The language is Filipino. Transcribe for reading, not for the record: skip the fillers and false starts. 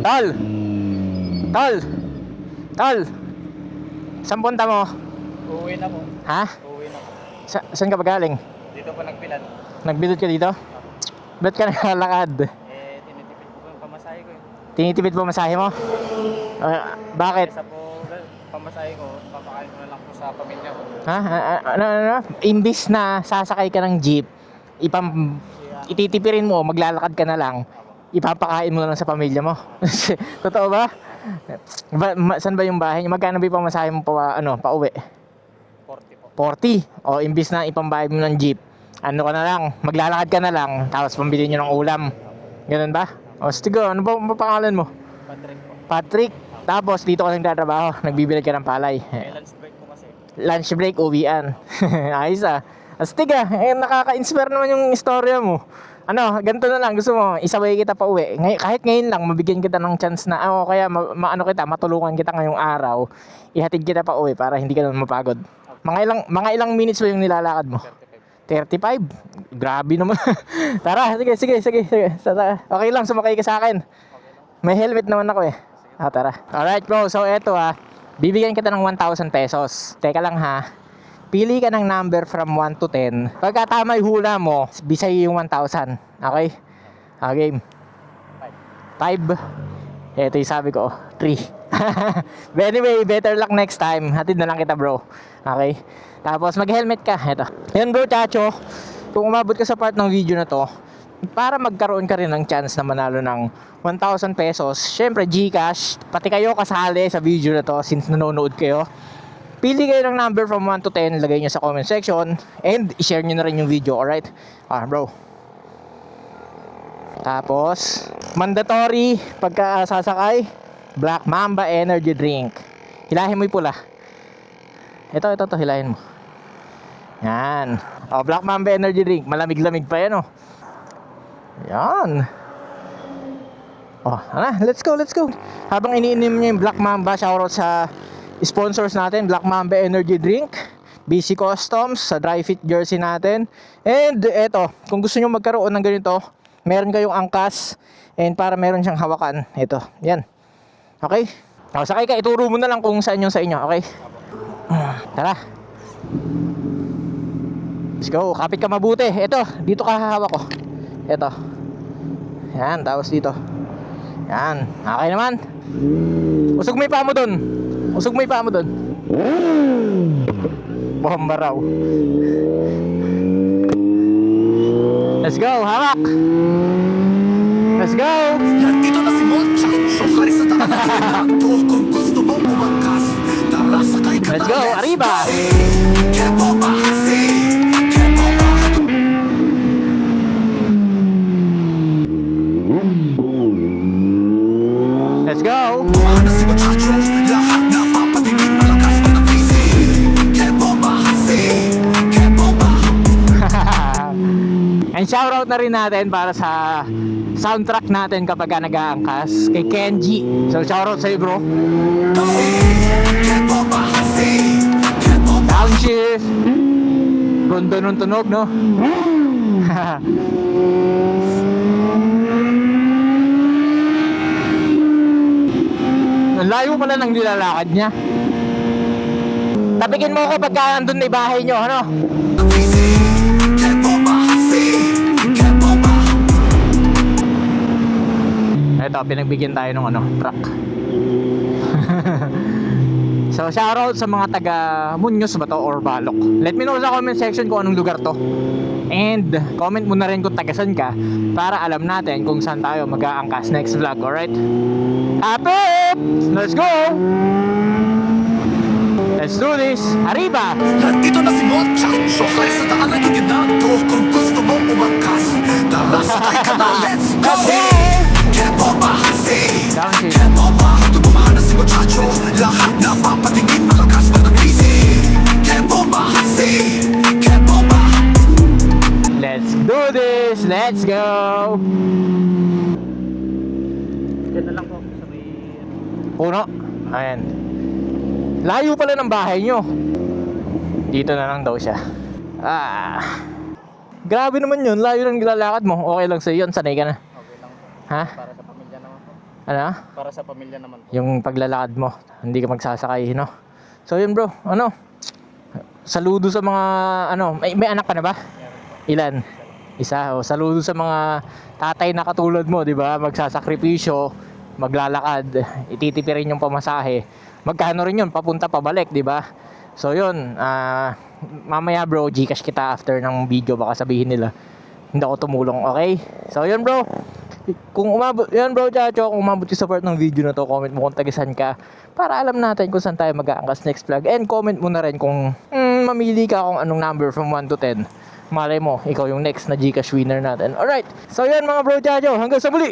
Tol! Tol! Tol! Saan punta mo? Uuwi na po. Ha? Uuwi na po. Saan ka ba galing? Dito po nagbilad. Nagbilad ka dito? Ba't ka nakalakad? Tinitipid po yung pamasahe ko eh. Tinitipid po masahe mo? Bakit? Kesa po pamasahe ko, papakain ko na lang po sa pamilya ko. Ha? Ano? Imbis na sasakay ka ng jeep, ititipirin mo, maglalakad ka na lang, ipapakain mo na lang sa pamilya mo. Totoo ba? Saan ba yung bahay niyo? Magkano ba yung pamasahe mo pa uwi? 40 po. 40. O imbis na ipambayad mo ng jeep, ano ka na lang, maglalakad ka na lang, tapos pambili nyo ng ulam. Ganun ba? O sige, ano ba pangalan mo? Patrick po. Patrick. Tapos dito ka lang tatrabaho, nagbibilad ka ng palay. May lunch break po kasi. Lunch break, uwian. Ayos ah. Astig ah, nakaka-inspire naman yung istorya mo. Ano, ganito na lang, gusto mo, isaway kita pa uwi. Kahit ngayon lang, mabigyan kita ng chance na, kaya matulungan kita ngayong araw, ihatid kita pa uwi para hindi ka naman mapagod. Mga ilang minutes ba yung nilalakad mo? 35? Grabe naman. Tara, sige. Okay lang, sumakay ka sa akin. May helmet naman ako eh. Tara. Alright bro, so eto bibigyan kita ng 1,000 pesos. Teka lang ha. Pili ka ng number from 1 to 10. Pagka tama yung hula mo, bisay yung 1,000. Okay? Game. 5. Ito yung sabi ko, 3. But anyway, better luck next time. Hatid na lang kita bro. Okay? Tapos mag-helmet ka. Ito. Yan bro, chacho. Kung umabot ka sa part ng video na to, para magkaroon ka rin ng chance na manalo ng 1,000 pesos, syempre Gcash, pati kayo kasali sa video na to since nanonood kayo. Pili kayo ng number from 1 to 10, lagay nyo sa comment section, and i-share nyo na rin yung video, alright? Bro. Tapos, mandatory, pagka sasakay, Black Mamba Energy Drink. Hilahin mo yung pula. Ito, hilahin mo. Yan. Black Mamba Energy Drink, malamig-lamig pa yan Yan. Let's go. Habang iniinom niyo yung Black Mamba, shoutout sa sponsors natin, Black Mamba Energy Drink, BC Customs, sa dry fit jersey natin. And eto, kung gusto nyo magkaroon ng ganito, meron kayong angkas, and para meron siyang hawakan. Ito, yan. Okay? Sakay ka, ituro mo na lang kung saan yung sa inyo, okay? Tara. Let's go, kapit ka mabuti. Ito, dito ka hahawak ko. Ito. Yan, tapos dito. Yan, okay naman. Usog mo yung paa mo dun. Bomba raw. Let's go, hawak. Let's go. Nandito na si Moncha. Sukari sa daan na kinakto. Kung gusto mong umangkas, tara sakay ka na. Let's go, arriba. Kepo bahasi. Let's go. Ano si Muchacho? Lahat na papatingin malakas pa ng busy. Kepo bahasi. And shoutout na rin natin para sa soundtrack natin kapag nag-aangkas kay Kenji. So shoutout sa'yo bro. Kepo bahasi. Downshift. Rondo nung tunog no. Ang layo pala ng nilalakad niya. Tapikin mo ako pagka andun na bahay nyo, ano? Ito, pinagbigyan tayo ng truck. So, shoutout sa mga taga Muñoz ba to or Balok. Let me know sa comment section kung anong lugar to. And comment mo na rin kung tagasan ka para alam natin kung saan tayo mag-aangkas next vlog, alright? Happy! Let's go! Let's do this! Arriba! Nandito na si Moncha. Sukay sa daan na kinakto. Kung gusto mong umangkas, tara sakay ka na. Let's go! Kepo bahasi. Downshift. Kepo bahasi. Tumahan na si Muchacho. Lahat na papatingin malakas pa ng busy. Kepo bahasi. Kepo bahasi. Let's do this! Let's go! Diyan na lang po sa may... Puno. Ayan. Layo pala ng bahay nyo. Dito na lang daw siya. Grabe naman yun. Layo ng nilalakad mo. Okay lang sa'yo yun. Sanay ka na. Okay lang po. Ha? Para sa pamilya naman po. Ano? Para sa pamilya naman po. Yung paglalakad mo, hindi ka magsasakay, no? So yun bro, ano? Saludo sa mga, ano, may anak ka na ba? Ilan? Isa. O, saludo sa mga tatay na katulad mo, di ba? Magsasakripisyo, maglalakad, ititipirin yung pamasahe. Magkano rin yun, papunta pabalik, di ba? So yun, mamaya bro, Gcash kita after ng video, baka sabihin nila hindi ako tumulong, okay? So yun bro, kung umabot, yan bro Chacho, kung umabot yung support ng video na to, comment mo kung tagisan ka para alam natin kung saan tayo mag-aangkas next vlog. And comment mo na rin kung mamili ka kung anong number from 1 to 10. Malay mo, ikaw yung next na Gcash winner natin. Alright, so yan mga bro Chacho, hanggang sa muli!